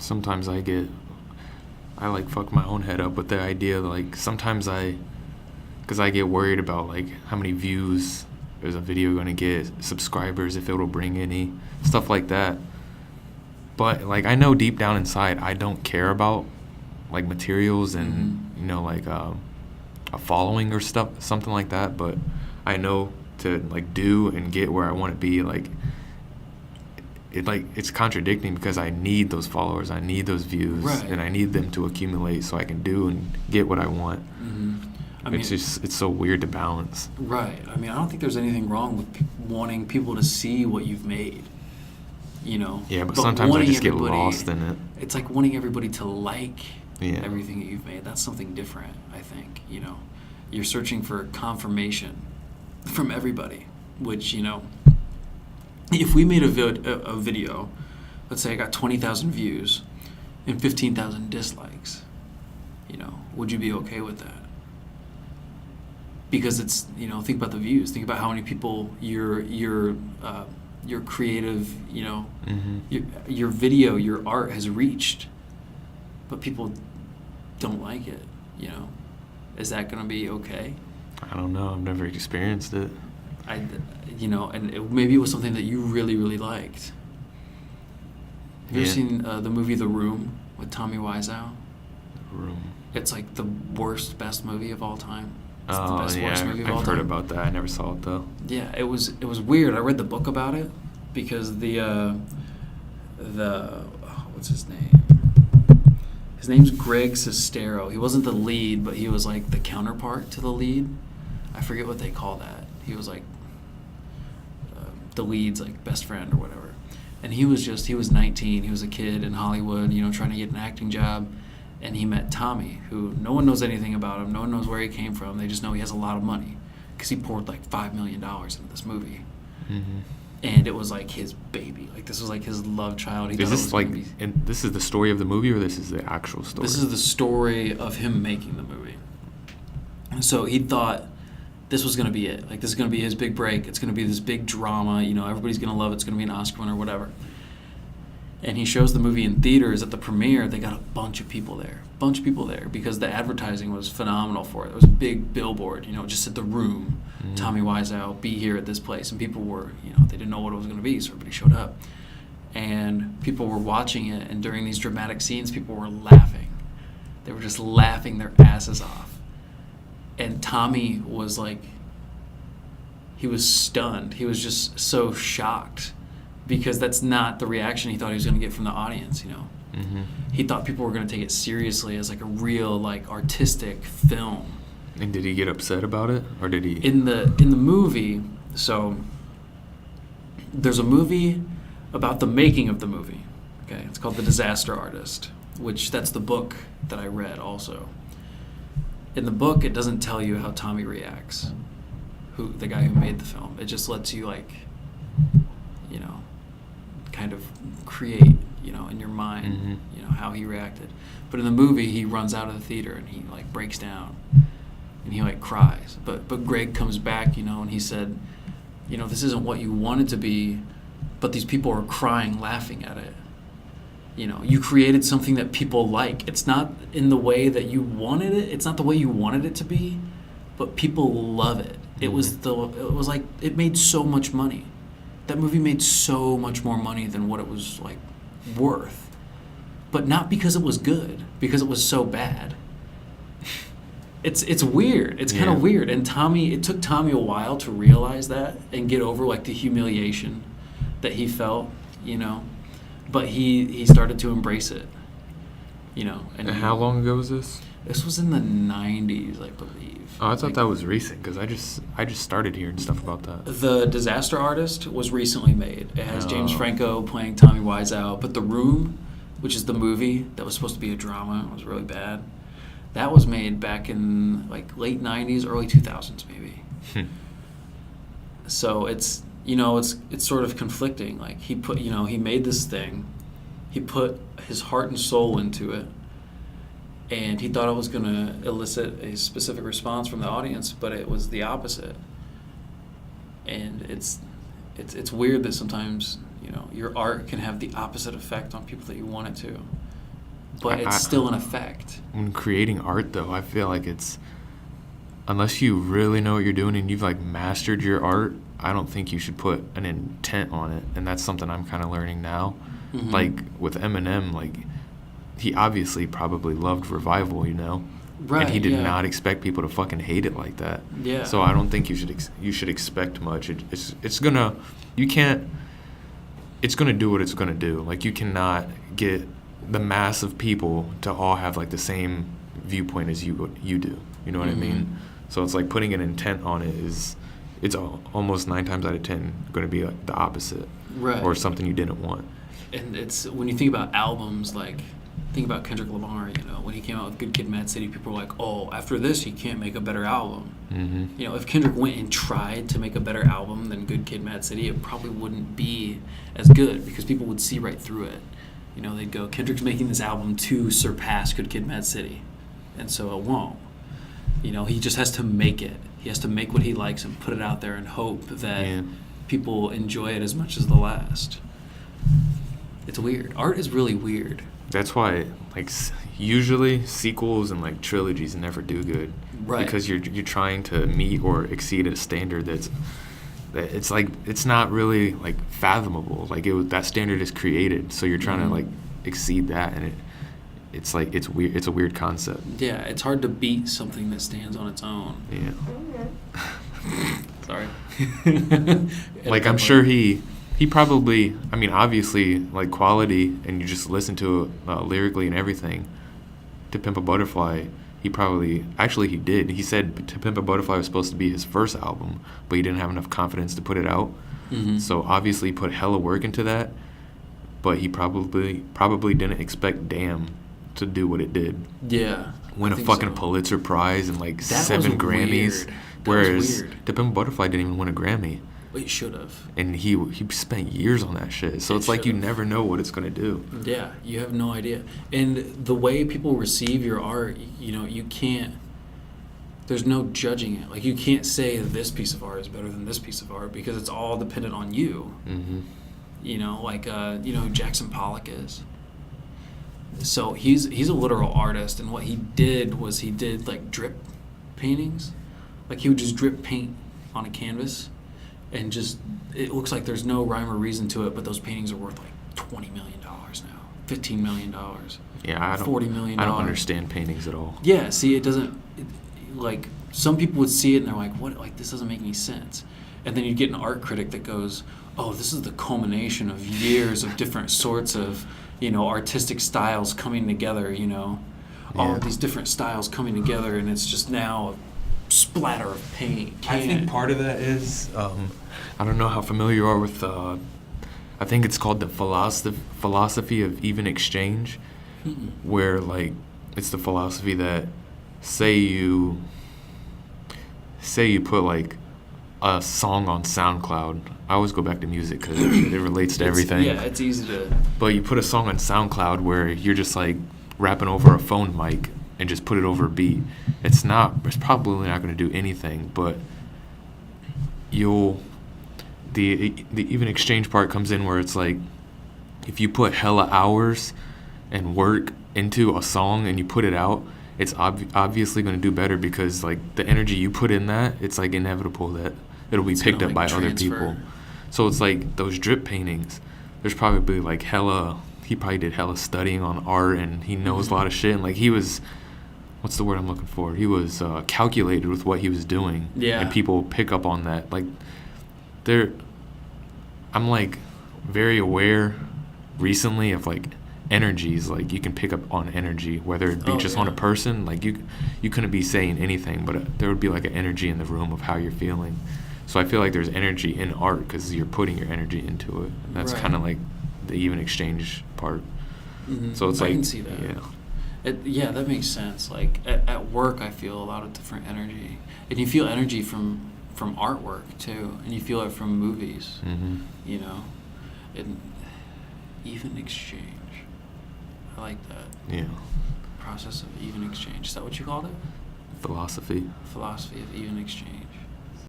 sometimes I like fuck my own head up with the idea, like sometimes because I get worried about like how many views is a video going to get, subscribers, if it'll bring any, stuff like that. But like I know deep down inside I don't care about like materials and like a following or stuff, something like that. But I know to like do and get where I want to be, like it's contradicting because I need those followers, I need those views, right. and I need them to accumulate so I can do and get what I want. I mean, it's so weird to balance. Right. I mean, I don't think there's anything wrong with wanting people to see what you've made. Yeah, but sometimes I just get lost in it. It's like wanting everybody to like Yeah. everything that you've made. That's something different, I think. You're searching for confirmation from everybody, which, if we made a video, let's say I got 20,000 views and 15,000 dislikes, would you be okay with that? Because it's, think about the views. Think about how many people your creative, your video, your art has reached, but people don't like it. Is that going to be okay? I don't know. I've never experienced it. Maybe it was something that you really, really liked. Have you ever seen the movie The Room with Tommy Wiseau? The Room. It's like the worst, best movie of all time. It's the Oh, best, yeah. worst movie of all I've heard time. about that. I never saw it, though. Yeah, it was weird. I read the book about it because what's his name? His name's Greg Sestero. He wasn't the lead, but he was like the counterpart to the lead. I forget what they call that. He was like the lead's like best friend or whatever. And he was 19. He was a kid in Hollywood, trying to get an acting job. And he met Tommy, who no one knows anything about him. No one knows where he came from. They just know he has a lot of money because he poured like $5 million into this movie. Mm-hmm. And it was like his baby. Like this was like his love child. Is this and this is the story of the movie, or this is the actual story? This is the story of him making the movie. And so he thought this was going to be it. Like this is going to be his big break. It's going to be this big drama. Everybody's going to love it. It's going to be an Oscar winner or whatever. And he shows the movie in theaters. At the premiere, they got a bunch of people there. Because the advertising was phenomenal for it. There was a big billboard, just said The Room, Tommy Wiseau, be here at this place. And people were, they didn't know what it was going to be, so everybody showed up. And people were watching it, and during these dramatic scenes, people were laughing. They were just laughing their asses off. And Tommy was like, he was stunned. He was just so shocked. Because that's not the reaction he thought he was going to get from the audience, Mm-hmm. He thought people were going to take it seriously as like a real, like, artistic film. And did he get upset about it, or did he? In the movie, so there's a movie about the making of the movie. Okay, it's called The Disaster Artist, which that's the book that I read also. In the book, it doesn't tell you how Tommy reacts, the guy who made the film. It just lets you kind of create, in your mind, how he reacted. But in the movie, he runs out of the theater and he like breaks down and he like cries. But Greg comes back, and he said, this isn't what you want it to be, but these people are crying, laughing at it. You created something that people like. It's not in the way that you wanted it. It's not the way you wanted it to be, but people love it. It was like it made so much money. That movie made so much more money than what it was like worth, but not because it was good, because it was so bad. It's weird. It's kind of weird. And it took Tommy a while to realize that and get over like the humiliation that he felt, but he started to embrace it, And how long ago was this? This was in the 90s, I believe. Oh, I thought that was recent because I just started hearing stuff about that. The Disaster Artist was recently made. It has James Franco playing Tommy Wiseau, but The Room, which is the movie that was supposed to be a drama, was really bad. That was made back in like late 90s, early 2000s maybe. So it's sort of conflicting. Like he made this thing, he put his heart and soul into it. And he thought it was going to elicit a specific response from the audience, but it was the opposite. And it's weird that sometimes your art can have the opposite effect on people that you want it to. but it's still an effect. When creating art, though, I feel like it's, unless you really know what you're doing and you've like mastered your art, I don't think you should put an intent on it. And that's something I'm kind of learning now. Mm-hmm. Like with Eminem, like he obviously probably loved Revival, you know, Right, and he did yeah. not expect people to fucking hate it like that. Yeah. So I don't think you should expect much. It's gonna, you can't. It's gonna do what it's gonna do. Like you cannot get the mass of people to all have like the same viewpoint as you do. You know what I mean? So it's like putting an intent on it it's almost 9 times out of 10 going to be like the opposite, Right. or something you didn't want. And it's when you think about albums, like think about Kendrick Lamar. You know, when he came out with Good Kid, Mad City, people were like, "Oh, after this, he can't make a better album." Mm-hmm. You know, if Kendrick went and tried to make a better album than Good Kid, Mad City, it probably wouldn't be as good because people would see right through it. You know, they'd go, "Kendrick's making this album to surpass Good Kid, Mad City," and so it won't. You know, he just has to make it. He has to make what he likes and put it out there and hope that people enjoy it as much as the last. It's weird. Art is really weird. That's why, like, usually sequels and like trilogies never do good, Right. Because you're trying to meet or exceed a standard that it's like it's not really like fathomable. Like that standard is created, so you're trying to like exceed that, and it's like it's weird. It's a weird concept. Yeah, it's hard to beat something that stands on its own. Yeah. Sorry. Like I'm sure he probably, I mean, obviously, like quality, and you just listen to it lyrically and everything. To Pimp a Butterfly, he did. He said To Pimp a Butterfly was supposed to be his first album, but he didn't have enough confidence to put it out. Mm-hmm. So obviously, he put hella work into that, but he probably didn't expect Damn to do what it did. Yeah. Win a fucking Pulitzer Prize and like That 7 was Grammys. weird. That Whereas was weird. To Pimp a Butterfly didn't even win a Grammy. But it should have. And he spent years on that shit. So it's like you never know what it's going to do. Yeah, you have no idea. And the way people receive your art, you know, you can't, there's no judging it. Like, you can't say this piece of art is better than this piece of art because it's all dependent on you. Mm-hmm. You know, like, you know who Jackson Pollock is? So he's a literal artist, and what he did was he did, like, drip paintings. Like, he would just drip paint on a canvas, and just, it looks like there's no rhyme or reason to it, but those paintings are worth, like, $20 million now, $15 million. Yeah, $40 million. I don't understand paintings at all. Yeah, see, it doesn't, like, some people would see it and they're like, what, like, this doesn't make any sense. And then you'd get an art critic that goes, oh, this is the culmination of years of different sorts of, you know, artistic styles coming together, you know, all of these different styles coming together, and it's just now a splatter of paint. I think part of that is, I don't know how familiar you are with, I think it's called the philosophy of even exchange, where, like, it's the philosophy that say you put, like, a song on SoundCloud. I always go back to music because it relates to everything. Yeah, it's easy to... But you put a song on SoundCloud where you're just, like, rapping over a phone mic and just put it over a beat. It's probably not going to do anything, but the even exchange part comes in where it's like, if you put hella hours and work into a song and you put it out, it's obviously going to do better because, like, the energy you put in that, it's, like, inevitable that it'll be picked up by other people. So it's like those drip paintings, there's probably, like, he probably did hella studying on art, and he knows a lot of shit, and, like, he was, what's the word I'm looking for? He was calculated with what he was doing. Yeah. And people pick up on that. Like, I'm, like, very aware recently of, like, energies. Like, you can pick up on energy, whether it be on a person. Like, you couldn't be saying anything, but there would be, like, an energy in the room of how you're feeling. So I feel like there's energy in art because you're putting your energy into it. And that's kind of like the even exchange part. Mm-hmm. So it's I like, can see that. Yeah, that makes sense. Like, at work, I feel a lot of different energy. And you feel energy from artwork, too. And you feel it from movies, you know. And even exchange. I like that. Yeah. Process of even exchange. Is that what you called it? Philosophy Philosophy of even exchange.